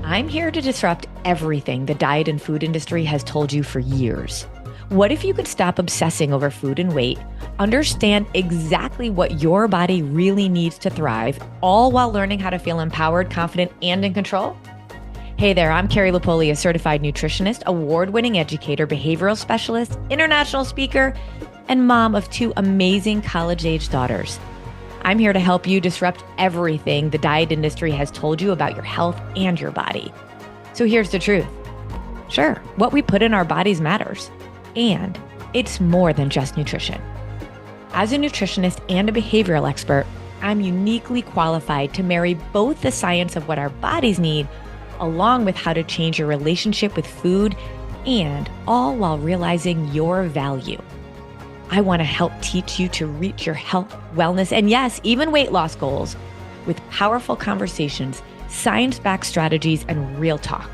I'm here to disrupt everything the diet and food industry has told you for years. What if you could stop obsessing over food and weight, understand exactly what your body really needs to thrive, all while learning how to feel empowered, confident, and in control? Hey there, I'm Carrie Lapoli, a certified nutritionist, award-winning educator, behavioral specialist, international speaker, and mom of two amazing college-age daughters. I'm here to help you disrupt everything the diet industry has told you about your health and your body. So here's the truth. Sure, what we put in our bodies matters, and it's more than just nutrition. As a nutritionist and a behavioral expert, I'm uniquely qualified to marry both the science of what our bodies need along with how to change your relationship with food, and all while realizing your value. I want to help teach you to reach your health, wellness, and yes, even weight loss goals with powerful conversations, science-backed strategies, and real talk.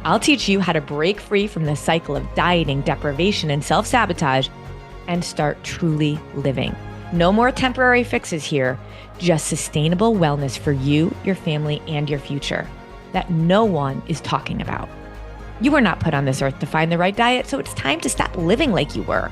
I'll teach you how to break free from the cycle of dieting, deprivation, and self-sabotage and start truly living. No more temporary fixes here, just sustainable wellness for you, your family, and your future that no one is talking about. You were not put on this earth to find the right diet, so it's time to stop living like you were.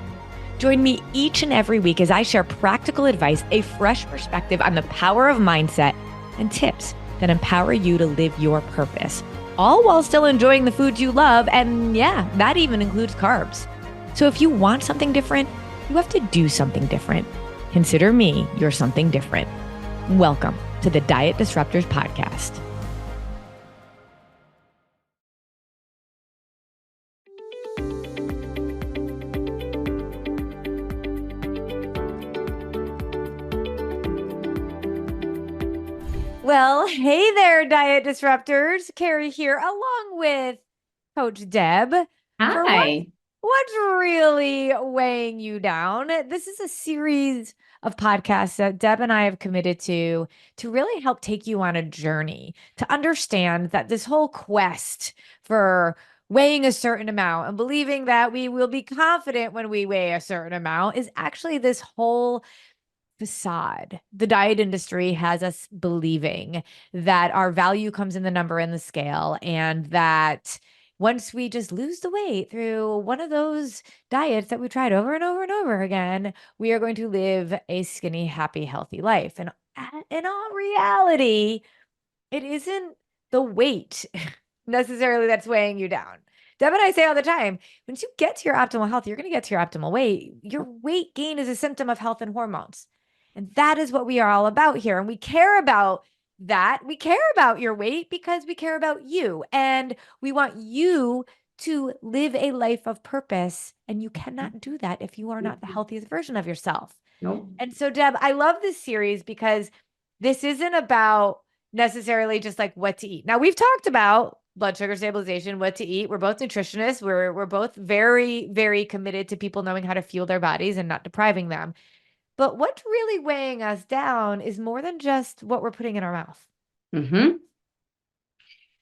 Join me each and every week as I share practical advice, a fresh perspective on the power of mindset, and tips that empower you to live your purpose, all while still enjoying the foods you love. And yeah, that even includes carbs. So if you want something different, you have to do something different. Consider me your something different. Welcome to the Diet Disruptors Podcast. Well, hey there, Diet Disruptors. Carrie here, along with Coach Deb. For Hi. what's really weighing you down? This is a series of podcasts that Deb and I have committed to really help take you on a journey to understand that this whole quest for weighing a certain amount and believing that we will be confident when we weigh a certain amount is actually this whole facade. The diet industry has us believing that our value comes in the number and the scale, and that once we just lose the weight through one of those diets that we tried over and over and over again, we are going to live a skinny, happy, healthy life. And in all reality, it isn't the weight necessarily that's weighing you down. Deb and I say all the time, once you get to your optimal health, you're going to get to your optimal weight. Your weight gain is a symptom of health and hormones. And that is what we are all about here. And we care about that. We care about your weight because we care about you. And we want you to live a life of purpose. And you cannot do that if you are not the healthiest version of yourself. Nope. And so, Deb, I love this series because this isn't about necessarily just like what to eat. Now, we've talked about blood sugar stabilization, what to eat. We're both nutritionists. We're both very, very committed to people knowing how to fuel their bodies and not depriving them. But what's really weighing us down is more than just what we're putting in our mouth. Mm-hmm.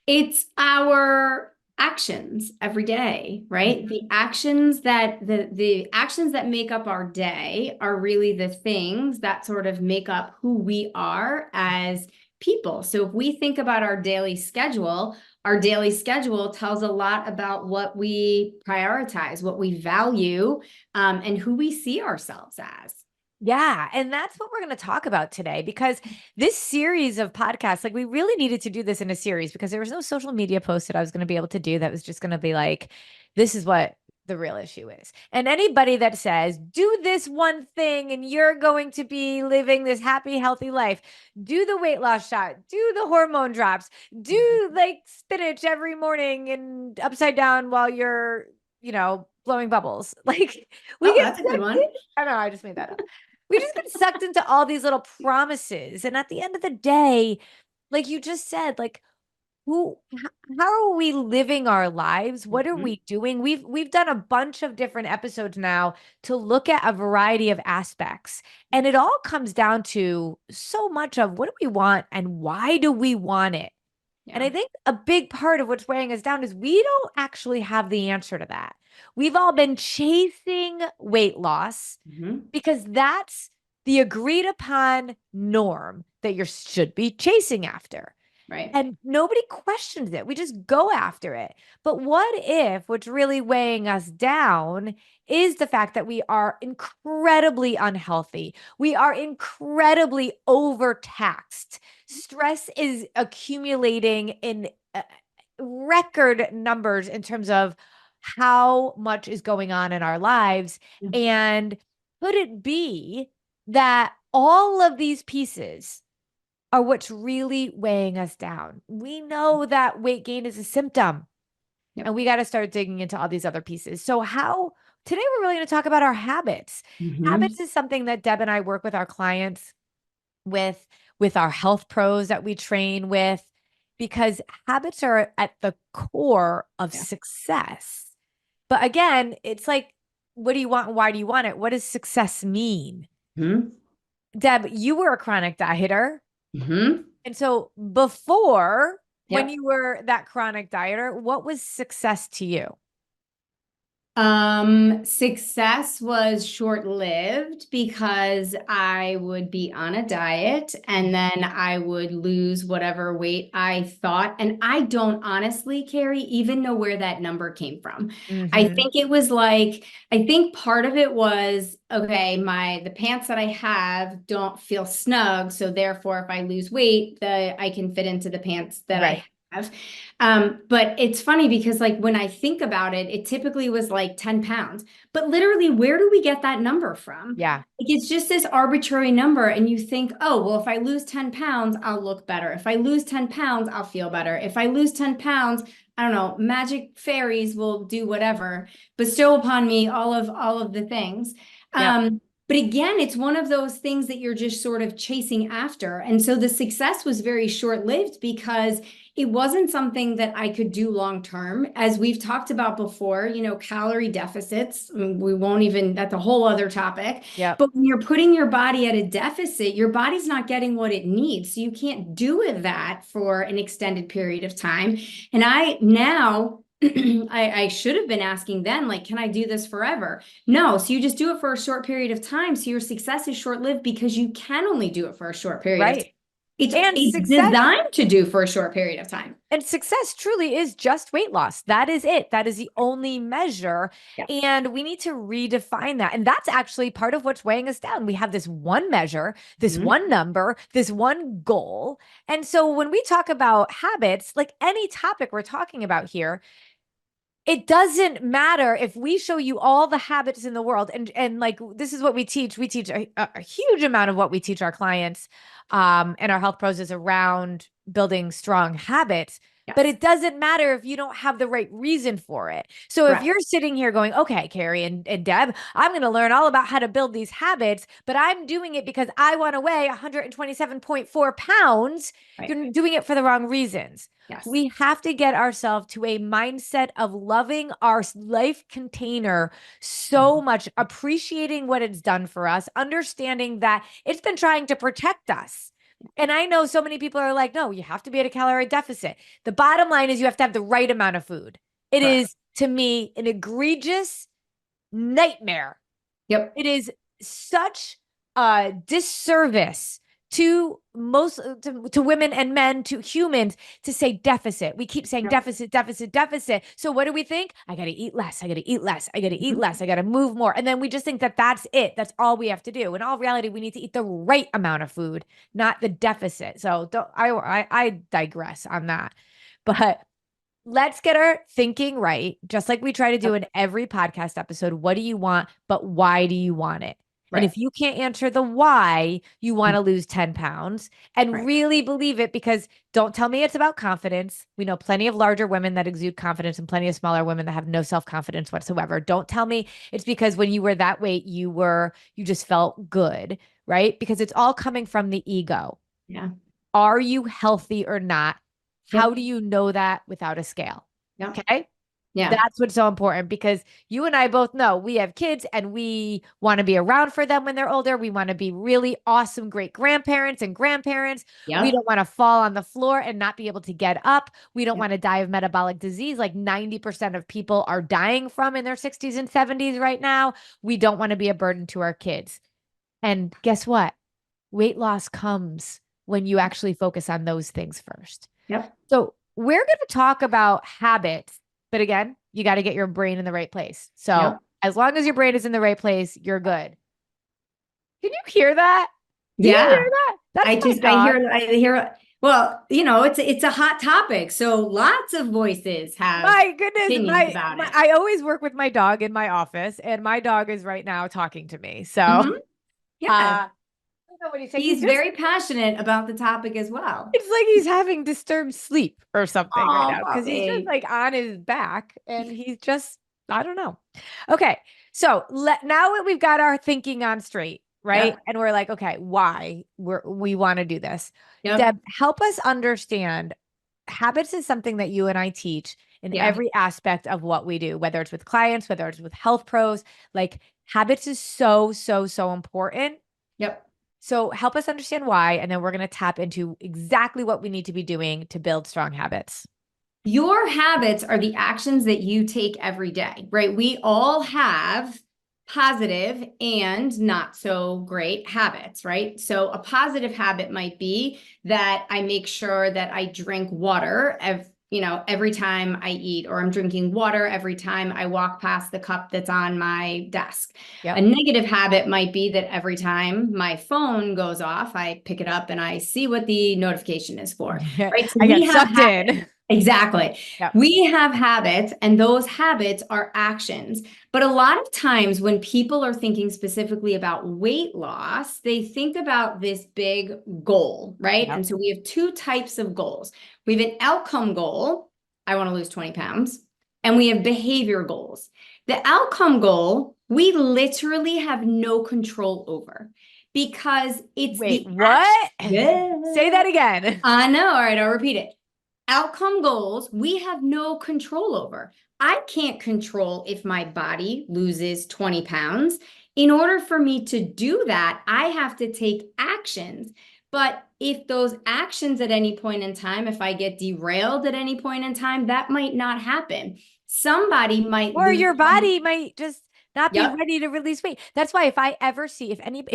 It's our actions every day, right? The actions that the actions that make up our day are really the things that sort of make up who we are as people. So if we think about our daily schedule tells a lot about what we prioritize, what we value, and who we see ourselves as. Yeah. And that's what we're going to talk about today, because this series of podcasts, like we really needed to do this in a series because there was no social media post that I was going to be able to do that was just going to be like, this is what the real issue is. And anybody that says, do this one thing and you're going to be living this happy, healthy life, do the weight loss shot, do the hormone drops, do like spinach every morning and upside down while you're, blowing bubbles. Like That's a good one. I don't know, I just made that up. We just get sucked into all these little promises. And at the end of the day, like you just said, like how are we living our lives? What are we doing? We've done a bunch of different episodes now to look at a variety of aspects. And it all comes down to so much of what do we want and why do we want it? Yeah. And I think a big part of what's weighing us down is we don't actually have the answer to that. We've all been chasing weight loss because that's the agreed upon norm that you should be chasing after. Right. And nobody questions it. We just go after it. But what if what's really weighing us down is the fact that we are incredibly unhealthy? We are incredibly overtaxed. Stress is accumulating in record numbers in terms of how much is going on in our lives. Yeah. And could it be that all of these pieces are what's really weighing us down? We know that weight gain is a symptom, Yep. and we got to start digging into all these other pieces. So, how today we're really going to talk about our habits. Mm-hmm. Habits is something that Deb and I work with our clients with our health pros that we train with, because habits are at the core of Yeah. success. But again, it's like, what do you want and why do you want it? What does success mean? Mm-hmm. Deb, you were a chronic dieter. Mm-hmm. And so before, when Yep. you were that chronic dieter, what was success to you? Success was short-lived because I would be on a diet and then I would lose whatever weight I thought. And I don't honestly, Carrie, even know where that number came from. I Mm-hmm. think it was like, I think part of it was, okay, the pants that I have don't feel snug. So therefore, if I lose weight, I can fit into the pants that Right. I have. But it's funny because like when I think about it, it typically was like 10 pounds. But literally, where do we get that number from? Yeah. Like it's just this arbitrary number. And you think, oh, well, if I lose 10 pounds, I'll look better. If I lose 10 pounds, I'll feel better. If I lose 10 pounds, I don't know, magic fairies will do whatever, bestow upon me all of the things. Yep. But again, it's one of those things that you're just sort of chasing after. And so the success was very short-lived because it wasn't something that I could do long term. As we've talked about before, calorie deficits, I mean, we won't even, that's a whole other topic. Yep. But when you're putting your body at a deficit, your body's not getting what it needs. So you can't do it that for an extended period of time. And I now, I should have been asking then, like, can I do this forever? No. So you just do it for a short period of time. So your success is short lived because you can only do it for a short period of time. Right. And It's success designed to do for a short period of time. and success truly is just weight loss. That is it. That is the only measure. Yeah. And we need to redefine that. And that's actually part of what's weighing us down. We have this one measure, this Mhm. one number, this one goal. And so when we talk about habits, like any topic we're talking about here, it doesn't matter if we show you all the habits in the world, and like this is what we teach. We teach a huge amount of what we teach our clients and our health pros is around building strong habits. But Yes. it doesn't matter if you don't have the right reason for it. So if Correct. you're sitting here going, okay, Carrie and Deb, I'm going to learn all about how to build these habits, but I'm doing it because I want to weigh 127.4 pounds, Right. you're doing it for the wrong reasons. Yes. We have to get ourselves to a mindset of loving our life container so much, appreciating what it's done for us, understanding that it's been trying to protect us. And I know so many people are like, no, you have to be at a calorie deficit. The bottom line is you have to have the right amount of food. It Correct. is, to me, an egregious nightmare. Yep. It is such a disservice to to women and men, to humans, to say deficit. We keep saying Yep. deficit, deficit, deficit. So what do we think? I got to eat less. I got to eat less. I got to eat Mhm. less. I got to move more. And then we just think that that's it. That's all we have to do. In all reality, we need to eat the right amount of food, not the deficit. So I digress on that. But let's get our thinking right, just like we try to do Yep. in every podcast episode. What do you want, but why do you want it? And Right. if you can't answer the why you want to lose 10 pounds and Right. really believe it, because don't tell me it's about confidence. We know plenty of larger women that exude confidence and plenty of smaller women that have no self-confidence whatsoever. Don't tell me it's because when you were that weight, you just felt good, right? Because it's all coming from the ego. Yeah. Are you healthy or not? How Yep. do you know that without a scale? Yeah. Okay. Yeah. That's what's so important, because you and I both know we have kids and we want to be around for them when they're older. We want to be really awesome, great grandparents and grandparents. We Yep. don't want to fall on the floor and not be able to get up. We don't Yep. want to die of metabolic disease like 90% of people are dying from in their 60s and 70s right now. We don't want to be a burden to our kids. And guess what? Weight loss comes when you actually focus on those things first. Yep. So we're going to talk about habits, but again, you got to get your brain in the right place. So Yep. as long as your brain is in the right place, you're good. Can you hear that? Do you hear Yeah. that? That's my dog. I hear, well, it's a hot topic. So lots of voices have My goodness, opinions about it. I always work with my dog in my office, and my dog is right now talking to me. So, Hmm. Yes. I don't know what he's saying. He's He's just, very passionate about the topic as well. it's like he's having disturbed sleep or something right Oh, now because he's just puppy. like on his back and he's just, I don't know. Okay. So now that we've got our thinking on straight, right? Yep. And we're like, okay, why we want to do this. Yep. Deb, help us understand habits is something that you and I teach in Yeah. every aspect of what we do, whether it's with clients, whether it's with health pros, like habits is so, so, so important. Yep. So help us understand why, and then we're going to tap into exactly what we need to be doing to build strong habits. Your habits are the actions that you take every day, right? We all have positive and not so great habits, right? So a positive habit might be that I make sure that I drink water every time I eat, or I'm drinking water every time I walk past the cup that's on my desk. A Yep. negative habit might be that every time my phone goes off, I pick it up and I see what the notification is for, right? So I we get have sucked habits. in. Exactly. Yep. We have habits, and those habits are actions. But a lot of times when people are thinking specifically about weight loss, they think about this big goal, right? Yep. And so we have two types of goals. We have an outcome goal, I want to lose 20 pounds, and we have behavior goals. The outcome goal, we literally have no control over because it's Wait, the action. what? Say Yeah. that again. I know. All right, I'll repeat it. Outcome goals, we have no control over. I can't control if my body loses 20 pounds. In order for me to do that, I have to take actions. But if those actions at any point in time, if I get derailed at any point in time, that might not happen. Somebody might Or lose your 20. body might just not be Yep. ready to release weight. That's why if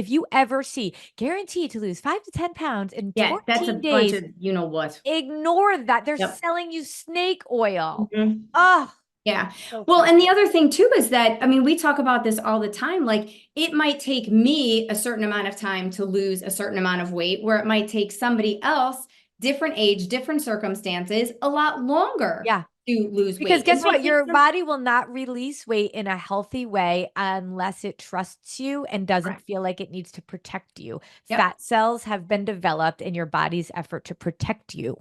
you ever see guaranteed to lose 5 to 10 pounds in Yeah, that's a 14 bunch days, of you know what. ignore that. They're Yep. selling you snake oil. Mhm. Oh, Yeah. so Well, crazy. and the other thing too is that, I mean, we talk about this all the time. Like, it might take me a certain amount of time to lose a certain amount of weight, where it might take somebody else, different age, different circumstances, a lot longer Yeah. to lose Because weight. It guess might what? take Your some. body will not release weight in a healthy way unless it trusts you and doesn't Correct. feel like it needs to protect you. Yep. Fat cells have been developed in your body's effort to protect you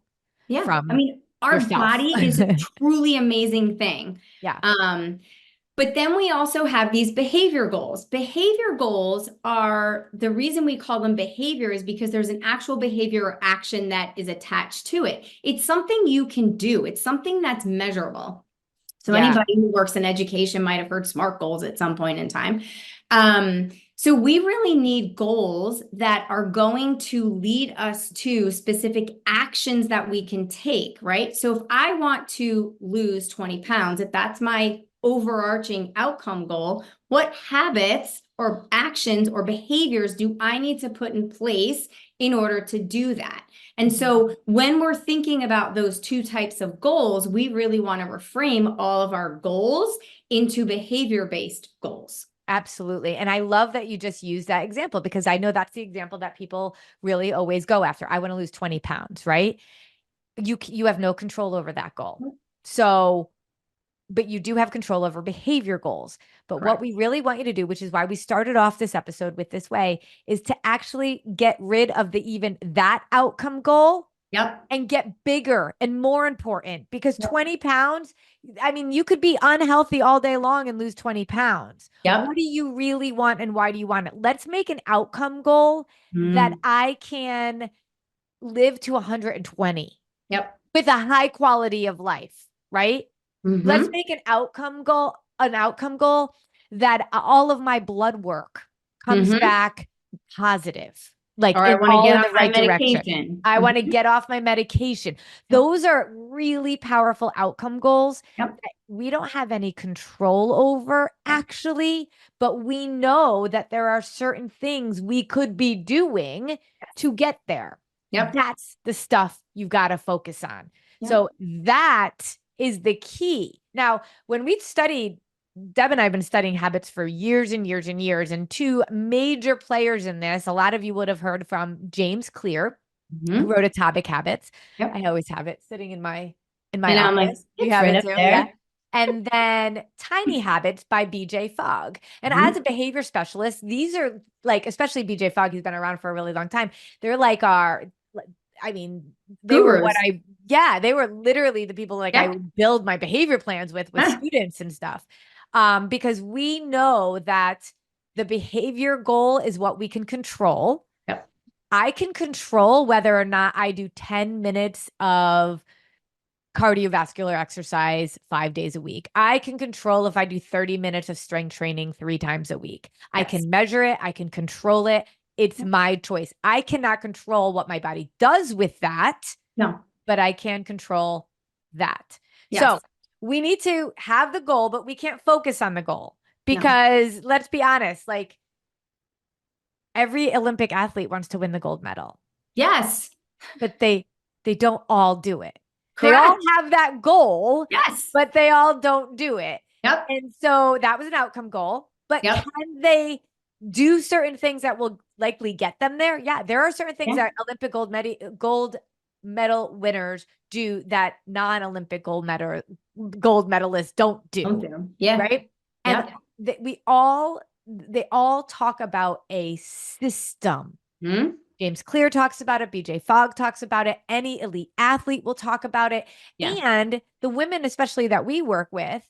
Yeah. I from mean, our yourself. body is a truly amazing thing. Yeah. Um, But then we also have these behavior goals. Behavior goals are the reason we call them behavior is because there's an actual behavior or action that is attached to it. It's something you can do, it's something that's measurable. So Yeah. anybody who works in education might have heard SMART goals at some point in time. So we really need goals that are going to lead us to specific actions that we can take, right? So if I want to lose 20 pounds, if that's my overarching outcome goal, what habits or actions or behaviors do I need to put in place in order to do that? And so when we're thinking about those two types of goals, we really want to reframe all of our goals into behavior-based goals. Absolutely. And I love that you just used that example because I know that's the example that people really always go after. I want to lose 20 pounds, right? You have no control over that goal. So, but you do have control over behavior goals. But what Correct. we really want you to do, which is why we started off this episode with this way, is to actually get rid of the even that outcome goal Yep. and get bigger and more important because Yep. 20 pounds, I mean, you could be unhealthy all day long and lose 20 pounds. What Yep. do you really want and why do you want it? Let's make an outcome goal that Mm. I can live to 120 Yep. with a high quality of life, right? Let's Mm-hmm. make an outcome goal that all of my blood work comes Mm-hmm. back positive, like Or I in want to all get in on the my right direction. medication. I want to Mm-hmm. get off my medication. Yep. Those are really powerful outcome goals Yep. that we don't have any control over Yep. actually, but we know that there are certain things we could be doing to get there. Yep. That's the stuff you've got to focus on. Yep. So that is the key. Now, when we studied, Deb and I have been studying habits for years and years and years, and two major players in this, a lot of you would have heard from James Clear, who wrote Atomic Habits. Yep. I always have it sitting in my And I'm like, office. You it's have right it up too, yeah. there. And then Tiny Habits by BJ Fogg. And as a behavior specialist, these are like, especially BJ Fogg, he's been around for a really long time. They're like I mean, they were what Gurus. they were literally the people like I Yep. would build my behavior plans with students and stuff. Because we know that the behavior goal is what we can control. Yep. I can control whether or not I do 10 minutes of cardiovascular exercise 5 days a week. I can control if I do 30 minutes of strength training 3 times a week. I Yes. can measure it. I can control it. It's my choice. I cannot control what my body does with that. No. But I can control that. Yes. So we need to have the goal, but we can't focus on the goal because let's be honest, like every Olympic athlete wants to win the gold medal. Yes. But they don't all do it. Correct. They all have that goal. Yes. But they all don't do it. Yep. And so that was an outcome goal. But can they do certain things that will likely get them there? Yeah, there are certain things that Olympic gold medal winners do that non-Olympic gold medalists don't do. Yeah. Right. And they all talk about a system. James Clear talks about it. BJ Fogg talks about it. Any elite athlete will talk about it. And the women, especially that we work with,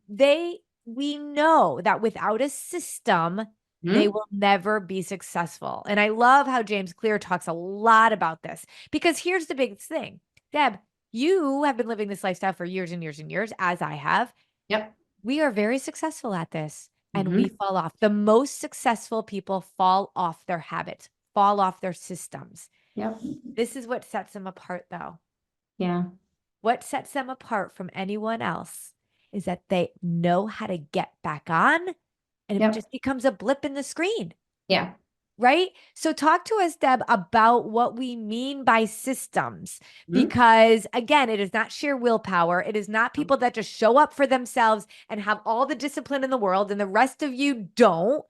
we know that without a system, they will never be successful. And I love how James Clear talks a lot about this because here's the biggest thing. Deb, you have been living this lifestyle for years and years and years, as I have. Yep. We are very successful at this and we fall off. The most successful people fall off their habits, fall off their systems. Yep. This is what sets them apart, though. Yeah. What sets them apart from anyone else is that they know how to get back on and it just becomes a blip in the screen. Yeah. Right? So talk to us, Deb, about what we mean by systems, because again, it is not sheer willpower. It is not people that just show up for themselves and have all the discipline in the world and the rest of you don't.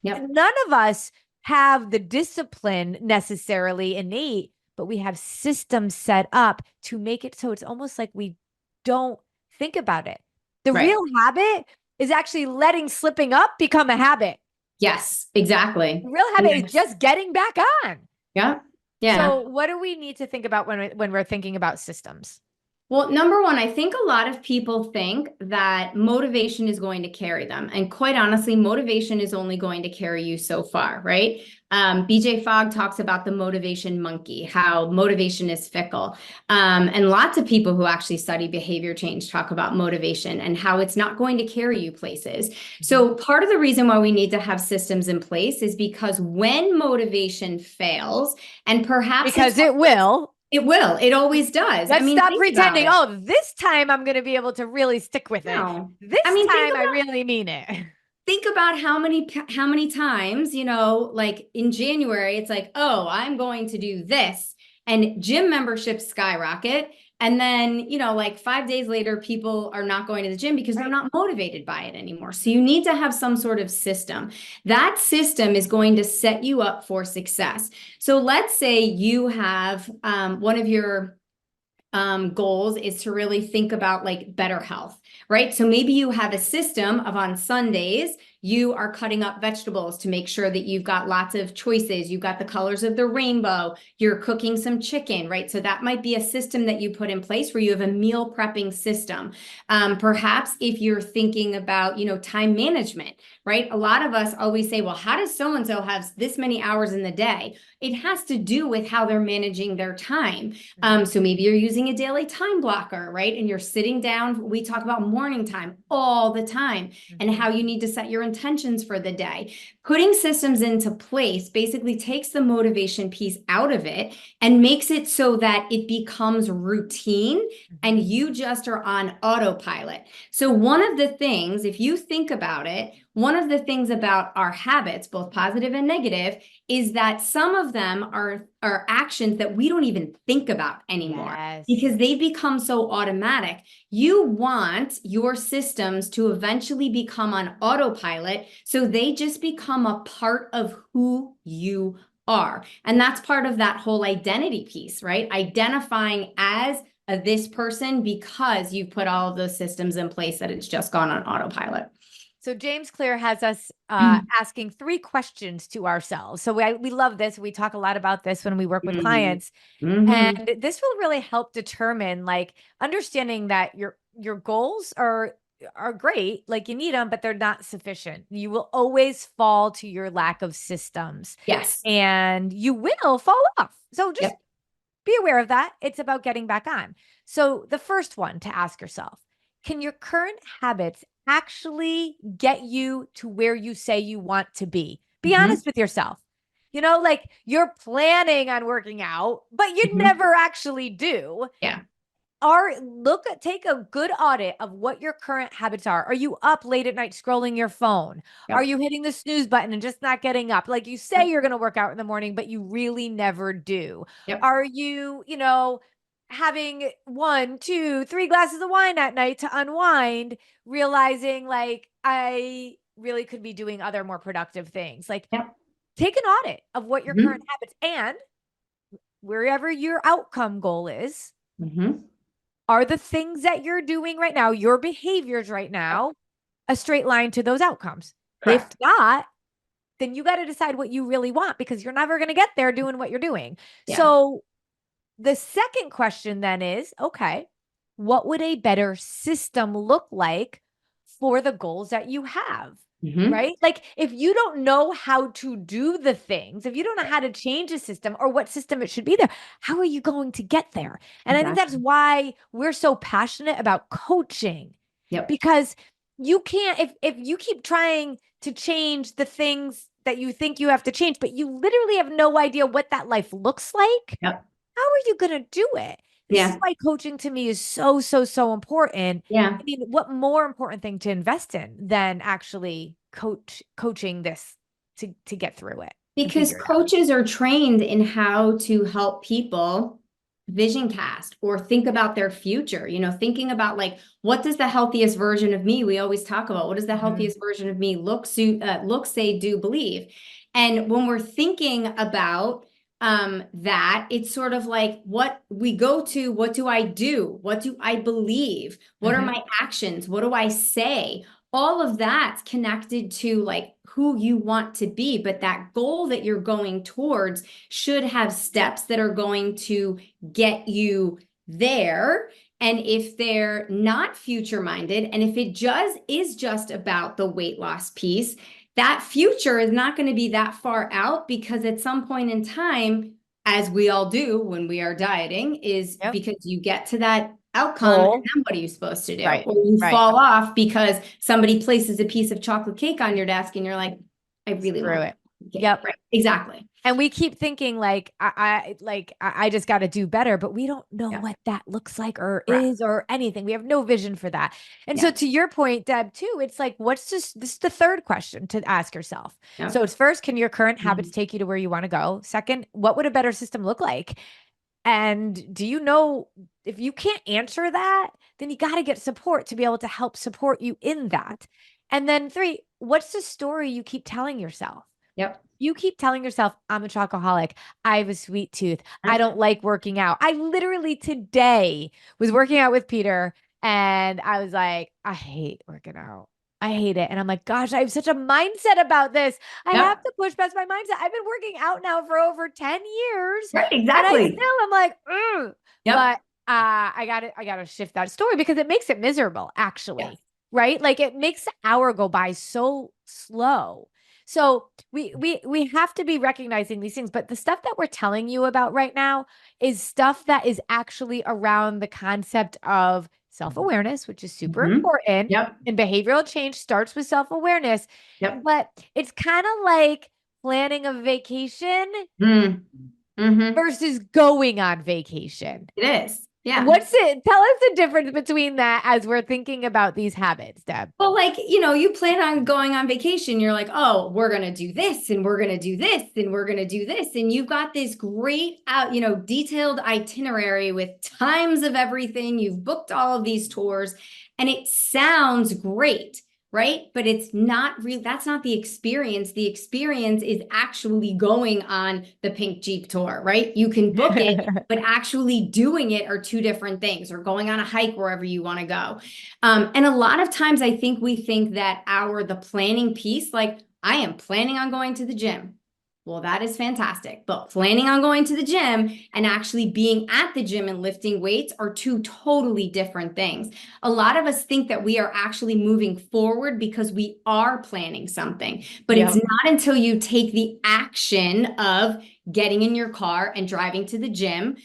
None of us have the discipline necessarily innate, but we have systems set up to make it so it's almost like we don't think about it. The real habit is actually letting slipping up become a habit. Yes, exactly. The real habit is just getting back on. Yeah. Yeah. So what do we need to think about when we're thinking about systems? Well, number one, I think a lot of people think that motivation is going to carry them. And quite honestly, motivation is only going to carry you so far, right? BJ Fogg talks about the motivation monkey, how motivation is fickle. And lots of people who actually study behavior change talk about motivation and how it's not going to carry you places. So part of the reason why we need to have systems in place is because when motivation fails, and perhaps because it will. It will. It always does. Let's stop pretending, oh, this time I'm going to be able to really stick with it. This time I really mean it. Think about how many times, like in January, it's like, oh, I'm going to do this. And gym memberships skyrocket. And then, like 5 days later, people are not going to the gym because they're not motivated by it anymore. So you need to have some sort of system. That system is going to set you up for success. So let's say you have one of your goals is to really think about like better health, right? So maybe you have a system of on Sundays, you are cutting up vegetables to make sure that you've got lots of choices. You've got the colors of the rainbow. You're cooking some chicken, right? So that might be a system that you put in place where you have a meal prepping system. Perhaps if you're thinking about, time management, right? A lot of us always say, well, how does so-and-so have this many hours in the day? It has to do with how they're managing their time. So maybe you're using a daily time blocker, right? And you're sitting down. We talk about morning time all the time and how you need to set your intentions for the day. Putting systems into place basically takes the motivation piece out of it and makes it so that it becomes routine and you just are on autopilot. So one of the things, if you think about it, one of the things about our habits, both positive and negative, is that some of them are actions that we don't even think about anymore because they become so automatic. You want your systems to eventually become on autopilot, so they just become a part of who you are. And that's part of that whole identity piece, right? Identifying as this person because you've put all of those systems in place that it's just gone on autopilot. So James Clear has us asking 3 questions to ourselves. So we love this. We talk a lot about this when we work with clients. And this will really help determine, like, understanding that your goals are great, like you need them, but they're not sufficient. You will always fall to your lack of systems. Yes. And you will fall off. So just be aware of that. It's about getting back on. So the first one to ask yourself, can your current habits actually get you to where you say you want to be? Be honest with yourself. You know, like, you're planning on working out, but you never actually do. Yeah. Take a good audit of what your current habits are. Are you up late at night scrolling your phone? Are you hitting the snooze button and just not getting up? Like, you say you're going to work out in the morning, but you really never do. Are you, having 1, 2, 3 glasses of wine at night to unwind, realizing, like, I really could be doing other more productive things? Like, take an audit of what your current habits, and wherever your outcome goal is, are the things that you're doing right now, your behaviors right now, a straight line to those outcomes? Correct. If not, then you got to decide what you really want, because you're never going to get there doing what you're doing. So the second question then is, okay, what would a better system look like for the goals that you have? Right? Like, if you don't know how to do the things, if you don't know how to change a system or what system it should be there, how are you going to get there? And I think that's why we're so passionate about coaching. Because you can't, if you keep trying to change the things that you think you have to change, but you literally have no idea what that life looks like, how are you going to do it? This is why coaching to me is so, so, so important. I mean, what more important thing to invest in than actually coaching this to get through it? Because coaches are trained in how to help people vision cast or think about their future, thinking about, like, what does the healthiest version of me, we always talk about, what does the healthiest version of me look, say, do, believe. And when we're thinking about that, it's sort of like, what we go to, what do I do? What do I believe? What are my actions? What do I say? All of that's connected to, like, who you want to be. But that goal that you're going towards should have steps that are going to get you there. And if they're not future minded, and if it is just about the weight loss piece, that future is not going to be that far out, because at some point in time, as we all do when we are dieting, is because you get to that outcome, and then what are you supposed to do? Or you fall off because somebody places a piece of chocolate cake on your desk and you're like, I really want it. Right. Exactly. And we keep thinking, like, I just got to do better, but we don't know what that looks like or is or anything. We have no vision for that. And so, to your point, Deb, too, it's like, this is the third question to ask yourself. So it's first, can your current habits take you to where you want to go? Second, what would a better system look like? And do you know, if you can't answer that, then you got to get support to be able to help support you in that. And then 3, what's the story you keep telling yourself? You keep telling yourself, I'm a chocoholic. I have a sweet tooth. I don't like working out. I literally today was working out with Peter, and I was like, I hate working out. I hate it. And I'm like, gosh, I have such a mindset about this. I have to push past my mindset. I've been working out now for over 10 years. Right, exactly. And I still am like, ugh. But I gotta shift that story, because it makes it miserable, actually. Right? Like, it makes the hour go by so slow. So we have to be recognizing these things, but the stuff that we're telling you about right now is stuff that is actually around the concept of self-awareness, which is super important. And behavioral change starts with self-awareness. But it's kind of like planning a vacation versus going on vacation. It is. Yeah. What's it? Tell us the difference between that as we're thinking about these habits, Deb. Well, like, you plan on going on vacation. You're like, oh, we're going to do this and we're going to do this and we're going to do this. And you've got this great detailed itinerary with times of everything. You've booked all of these tours and it sounds great, right? But it's not real. That's not the experience. The experience is actually going on the Pink Jeep tour, right? You can book it, but actually doing it are two different things, or going on a hike wherever you want to go. And a lot of times I think we think that the planning piece, like I am planning on going to the gym. Well, that is fantastic. But planning on going to the gym and actually being at the gym and lifting weights are two totally different things. A lot of us think that we are actually moving forward because we are planning something, but it's Yep. not until you take the action of getting in your car and driving to the gym,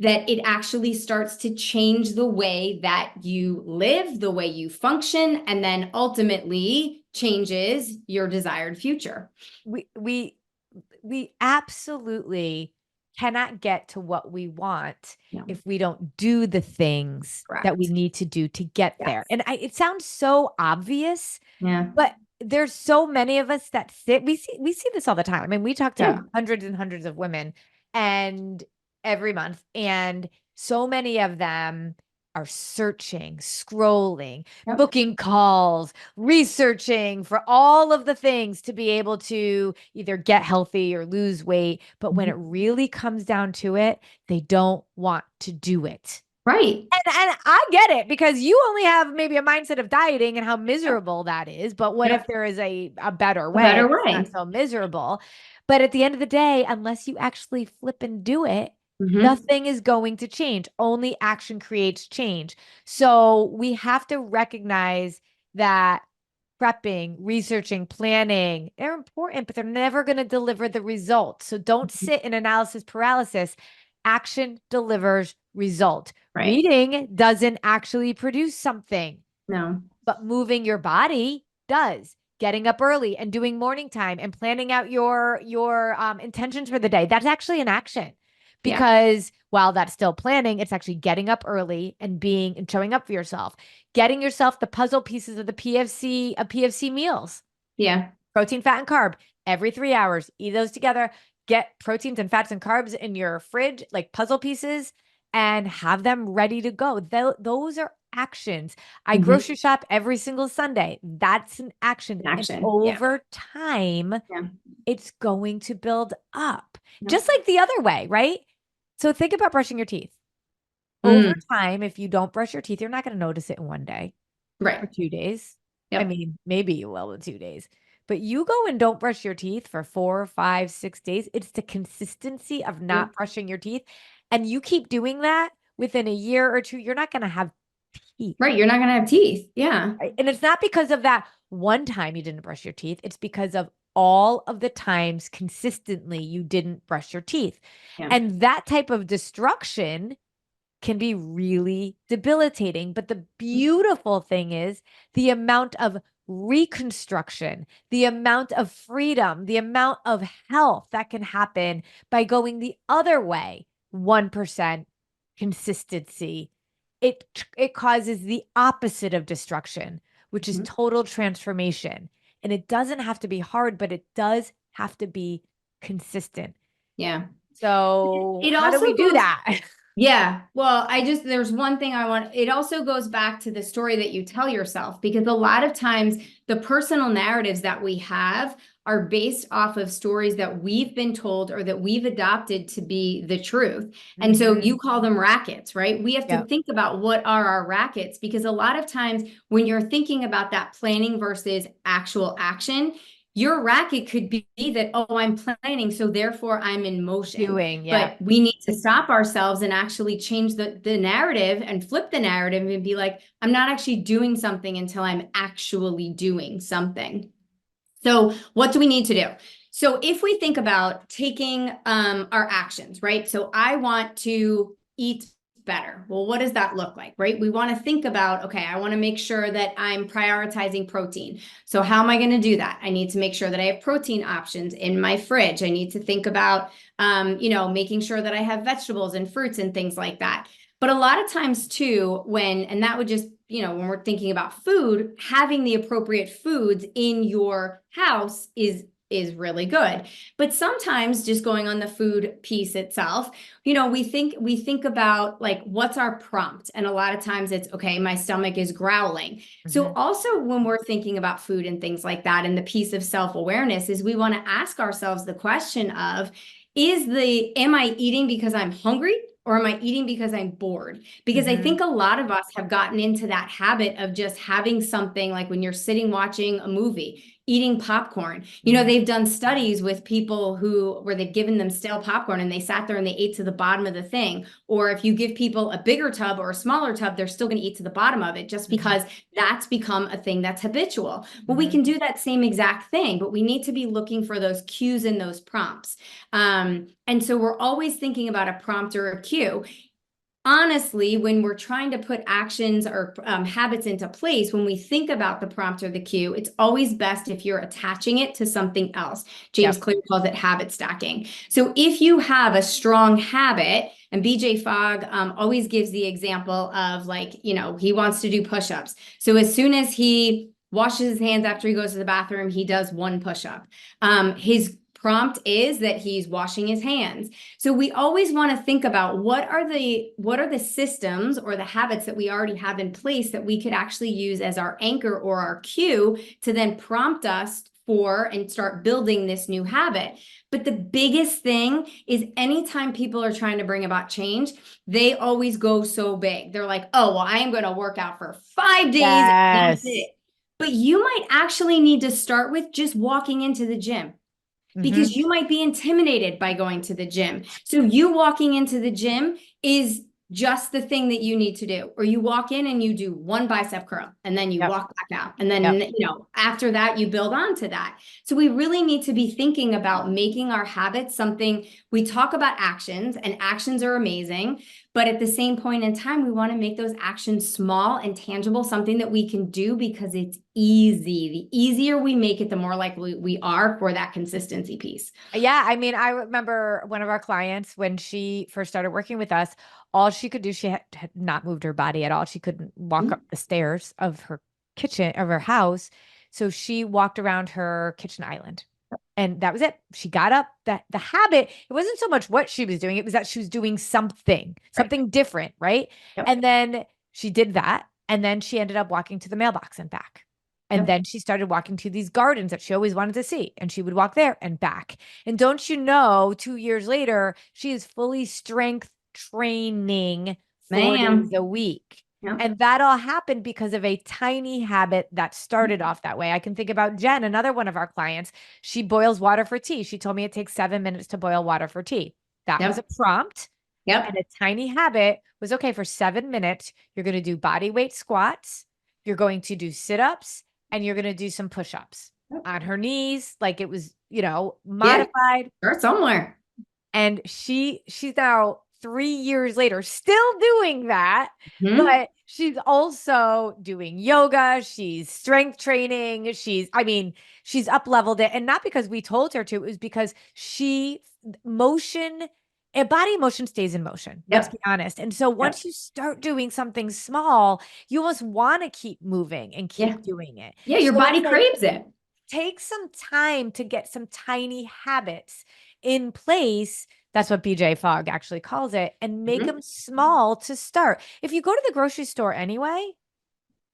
that it actually starts to change the way that you live, the way you function, and then ultimately changes your desired future. We absolutely cannot get to what we want No. if we don't do the things that we Correct. need to do to get there. Yes. And it sounds so obvious, Yeah. but there's so many of us that we see this all the time. I mean, we talk Yeah. to hundreds and hundreds of women and every month, and so many of them are searching, scrolling, Yep. booking calls, researching for all of the things to be able to either get healthy or lose weight. But when it really comes down to it, they don't want to do it. Right. And I get it, because you only have maybe a mindset of dieting and how Yep. miserable that is. But what if Yep. there is a better A way better that's not way. so miserable? But at the end of the day, unless you actually flip and do it, Mm-hmm. nothing is going to change. Only action creates change. So we have to recognize that prepping, researching, planning, they're important, but they're never going to deliver the results. So don't sit in analysis paralysis. Action delivers result. Right. Reading doesn't actually produce something, No. but moving your body does. Getting up early and doing morning time and planning out your intentions for the day, that's actually an action. Yeah. Because while that's still planning, it's actually getting up early and being and showing up for yourself, getting yourself the puzzle pieces of the PFC meals, Yeah. protein, fat, and carb every 3 hours. Eat those together. Get proteins and fats and carbs in your fridge, like puzzle pieces, and have them ready to go. Those are actions. I Mm-hmm. grocery shop every single Sunday. That's an action. And Action. Yeah. over time, Yeah. it's going to build up, Yep. just like the other way, right? So think about brushing your teeth. Over Mm. time, if you don't brush your teeth, you're not going to notice it in one day or Right. 2 days. I Yep. mean, maybe you will in 2 days, but you go and don't brush your teeth for 4, 5, 6 days. It's the consistency of Yep. not brushing your teeth. And you keep doing that within a year or two, you're not going to have teeth. Right. You're not going to have teeth. Yeah. Right? And it's not because of that one time you didn't brush your teeth. It's because of all of the times consistently you didn't brush your teeth. Yeah. And that type of destruction can be really debilitating. But the beautiful thing is the amount of reconstruction, the amount of freedom, the amount of health that can happen by going the other way. 1% consistency. It causes the opposite of destruction, which is Mhm. total transformation. And it doesn't have to be hard, but it does have to be consistent. Yeah. So It how do also we do goes, that? yeah. Well, there's one thing I want, it also goes back to the story that you tell yourself, because a lot of times the personal narratives that we have are based off of stories that we've been told or that we've adopted to be the truth. And so Mhm. you call them rackets, right? We have to Yep. think about what are our rackets, because a lot of times when you're thinking about that planning versus actual action, your racket could be that, oh, I'm planning, so therefore I'm in motion. Doing, yeah. But we need to stop ourselves and actually change the narrative and flip the narrative and be like, I'm not actually doing something until I'm actually doing something. So what do we need to do? So if we think about taking our actions, right? So I want to eat eat better. Well, what does that look like, right? We want to think about, okay, I want to make sure that I'm prioritizing protein. So how am I going to do that? I need to make sure that I have protein options in my fridge. I need to think about, making sure that I have vegetables and fruits and things like that. But a lot of times too, and that would just, when we're thinking about food, having the appropriate foods in your house is really good. But sometimes just going on the food piece itself, we think about like, what's our prompt? And a lot of times it's, okay, my stomach is growling. So also when we're thinking about food and things like that, and the piece of self-awareness is we want to ask ourselves the question of, am I eating because I'm hungry? Or am I eating because I'm bored? Because I think a lot of us have gotten into that habit of just having something like when you're sitting watching a movie, eating popcorn. They've done studies with people where they've given them stale popcorn and they sat there and they ate to the bottom of the thing. Or if you give people a bigger tub or a smaller tub, they're still going to eat to the bottom of it just because that's become a thing that's habitual. Well, we can do that same exact thing, but we need to be looking for those cues and those prompts. And so we're always thinking about a prompt or a cue. Honestly, when we're trying to put actions or habits into place, when we think about the prompt or the cue, it's always best if you're attaching it to something else. James Clear calls it habit stacking. So if you have a strong habit, and BJ Fogg always gives the example of he wants to do push-ups. So as soon as he washes his hands after he goes to the bathroom, he does one push-up. His prompt is that he's washing his hands. So we always want to think about what are the systems or the habits that we already have in place that we could actually use as our anchor or our cue to then prompt us for and start building this new habit. But the biggest thing is anytime people are trying to bring about change, they always go so big. They're like, oh, well, I am going to work out for 5 days. And that's it. But you might actually need to start with just walking into the gym. Because you might be intimidated by going to the gym. So you walking into the gym is just the thing that you need to do. Or you walk in and you do one bicep curl and then you walk back out. And then, after that, you build on to that. So we really need to be thinking about making our habits something. We talk about actions, and actions are amazing. But at the same point in time, we want to make those actions small and tangible, something that we can do because it's easy. The easier we make it, the more likely we are for that consistency piece. Yeah. I mean, I remember one of our clients when she first started working with us, all she could do, she had not moved her body at all. She couldn't walk up the stairs of her kitchen, of her house. So she walked around her kitchen island. And that was it. She got up. The habit, it wasn't so much what she was doing, it was that she was doing something different, right? Yep. And then she did that. And then she ended up walking to the mailbox and back. And then she started walking to these gardens that she always wanted to see. And she would walk there and back. And don't you know, 2 years later, she is fully strength training 4 days a week. Yep. And that all happened because of a tiny habit that started off that way. I can think about Jen, another one of our clients. She boils water for tea. She told me it takes 7 minutes to boil water for tea. That was a prompt. And a tiny habit was, okay, for 7 minutes, you're going to do body weight squats. You're going to do sit-ups. And you're going to do some push-ups on her knees. Like it was, modified. Start somewhere. And she's now 3 years later, still doing that, but she's also doing yoga. She's strength training. She's up-leveled it. And not because we told her to, it was because body motion stays in motion. Let's be honest. And so once you start doing something small, you almost want to keep moving and keep doing it. Yeah, your body craves it. Take some time to get some tiny habits in place. That's what BJ Fogg actually calls it, and make them small to start. If you go to the grocery store anyway,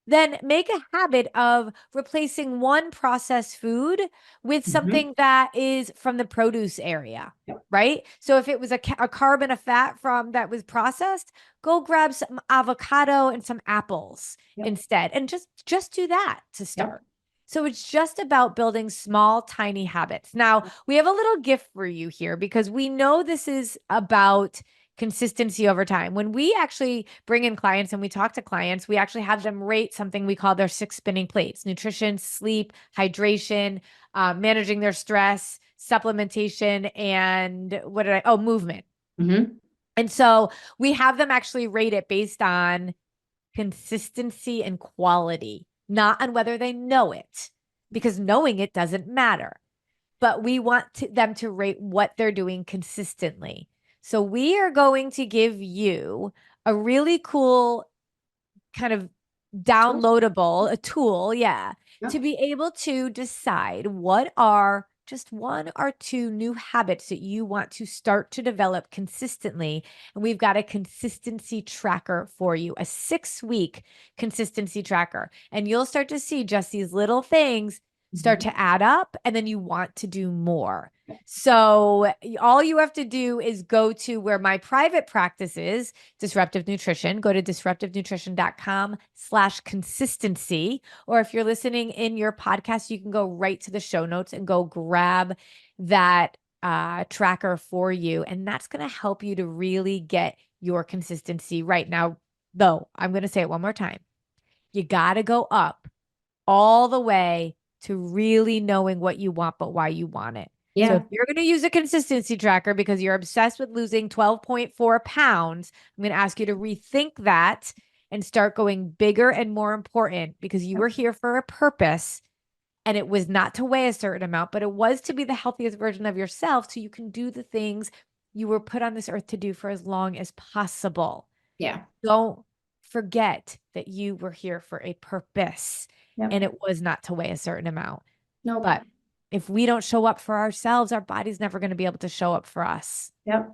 then make a habit of replacing one processed food with something that is from the produce area, right? So if it was a carb and a fat that was processed, go grab some avocado and some apples instead, and just do that to start. So it's just about building small, tiny habits. Now, we have a little gift for you here because we know this is about consistency over time. When we actually bring in clients and we talk to clients, we actually have them rate something we call their 6 spinning plates: nutrition, sleep, hydration, managing their stress, supplementation, and movement. And so we have them actually rate it based on consistency and quality, not on whether they know it, because knowing it doesn't matter. But we want them to rate what they're doing consistently. So we are going to give you a really cool kind of downloadable, a tool, yeah, Yep. to be able to decide what are just one or two new habits that you want to start to develop consistently. And we've got a consistency tracker for you, a 6-week consistency tracker. And you'll start to see just these little things start to add up, and then you want to do more. So all you have to do is go to where my private practice is, Disruptive Nutrition. Go to disruptivenutrition.com/consistency. Or if you're listening in your podcast, you can go right to the show notes and go grab that tracker for you. And that's going to help you to really get your consistency right. Now, though, I'm going to say it one more time. You got to go up all the way to really knowing what you want, but why you want it. So if Yeah. you're going to use a consistency tracker because you're obsessed with losing 12.4 pounds, I'm going to ask you to rethink that and start going bigger and more important, because you were here for a purpose, and it was not to weigh a certain amount, but it was to be the healthiest version of yourself so you can do the things you were put on this earth to do for as long as possible. Yeah. Don't forget that you were here for a purpose, Yep. and it was not to weigh a certain amount. Nope. But if we don't show up for ourselves, our body's never going to be able to show up for us. Yep.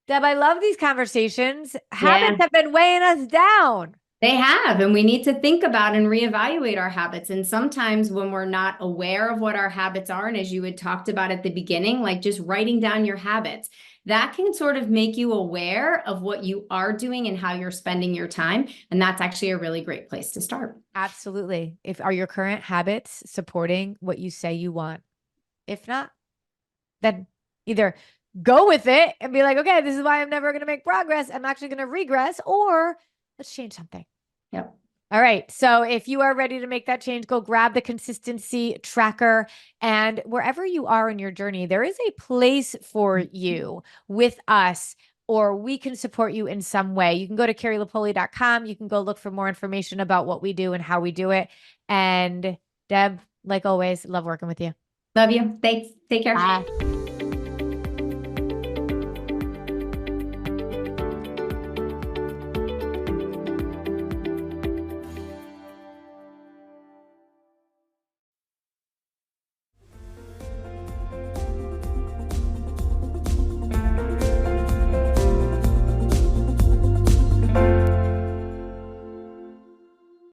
Deb, I love these conversations. Habits Yeah. have been weighing us down. They have, and we need to think about and reevaluate our habits. And sometimes when we're not aware of what our habits are, and as you had talked about at the beginning, like just writing down your habits, that can sort of make you aware of what you are doing and how you're spending your time. And that's actually a really great place to start. Absolutely. Are your current habits supporting what you say you want? If not, then either go with it and be like, okay, this is why I'm never going to make progress. I'm actually going to regress, or let's change something. Yep. All right. So if you are ready to make that change, go grab the consistency tracker. And wherever you are in your journey, there is a place for you with us, or we can support you in some way. You can go to carrielapoli.com. You can go look for more information about what we do and how we do it. And Deb, like always, love working with you. Love you. Thanks. Take care. Bye.